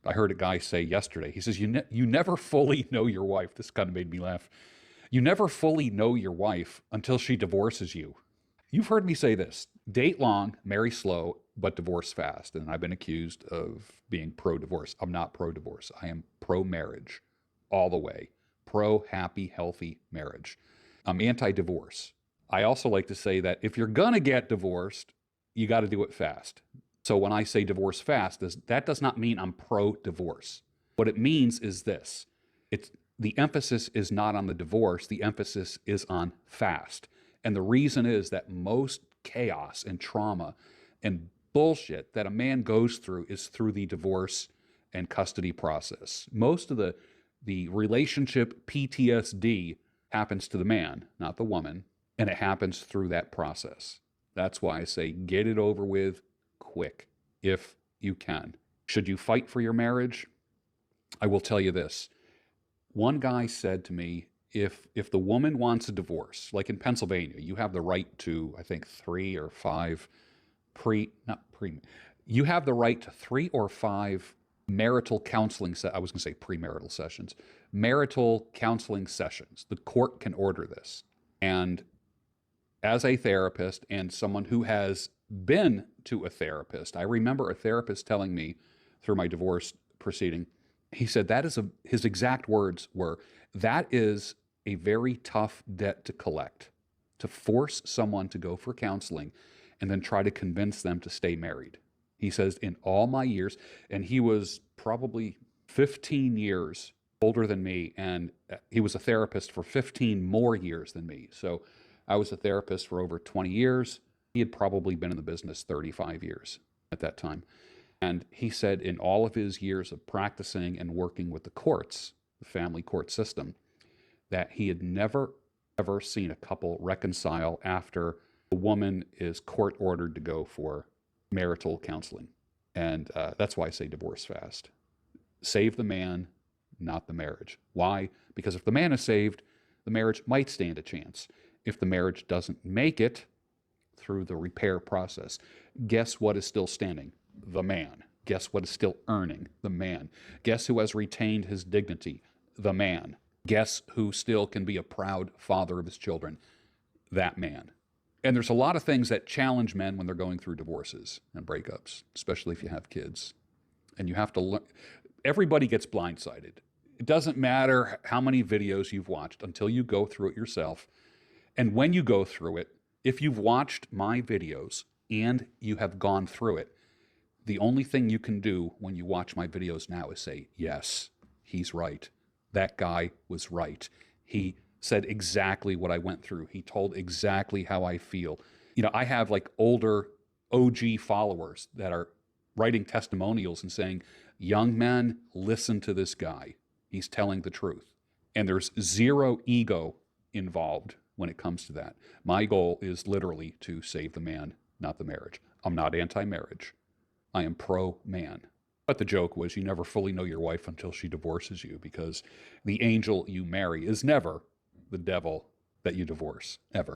I heard a guy say yesterday, he says, you never fully know your wife. This kind of made me laugh. You never fully know your wife until she divorces you. You've heard me say this: date long, marry slow, but divorce fast. And I've been accused of being pro-divorce. I'm not pro-divorce. I am pro-marriage all the way. Pro-happy, healthy marriage. I'm anti-divorce. I also like to say that if you're going to get divorced, you got to do it fast. So when I say divorce fast, that does not mean I'm pro-divorce. What it means is this: the emphasis is not on the divorce, the emphasis is on fast. And the reason is that most chaos and trauma and bullshit that a man goes through is through the divorce and custody process. Most of the relationship PTSD happens to the man, not the woman, and it happens through that process. That's why I say get it over with quick if you can. Should you fight for your marriage? I will tell you this. One guy said to me, if the woman wants a divorce, like in Pennsylvania, you have the right to, I think, 3 or 5 you have the right to 3 or 5 marital counseling, I was going to say premarital sessions, marital counseling sessions. The court can order this. And as a therapist and someone who has been to a therapist, I remember a therapist telling me through my divorce proceeding, he said his exact words were, that is a very tough debt to collect, to force someone to go for counseling and then try to convince them to stay married. He says, in all my years, and he was probably 15 years older than me, and he was a therapist for 15 more years than me. So I was a therapist for over 20 years. He had probably been in the business 35 years at that time. And he said in all of his years of practicing and working with the courts, the family court system, that he had never, ever seen a couple reconcile after the woman is court ordered to go for marital counseling. And that's why I say divorce fast. Save the man, not the marriage. Why? Because if the man is saved, the marriage might stand a chance. If the marriage doesn't make it through the repair process, guess what is still standing? The man. Guess what is still earning? The man. Guess who has retained his dignity? The man. Guess who still can be a proud father of his children? That man. And there's a lot of things that challenge men when they're going through divorces and breakups, especially if you have kids. And you have to learn. Everybody gets blindsided. It doesn't matter how many videos you've watched until you go through it yourself. And when you go through it, if you've watched my videos and you have gone through it, the only thing you can do when you watch my videos now is say, yes, he's right. That guy was right. He said exactly what I went through. He told exactly how I feel. You know, I have like older OG followers that are writing testimonials and saying, young men, listen to this guy. He's telling the truth. And there's zero ego involved when it comes to that. My goal is literally to save the man, not the marriage. I'm not anti-marriage. I am pro-man. But the joke was you never fully know your wife until she divorces you, because the angel you marry is never the devil that you divorce, ever.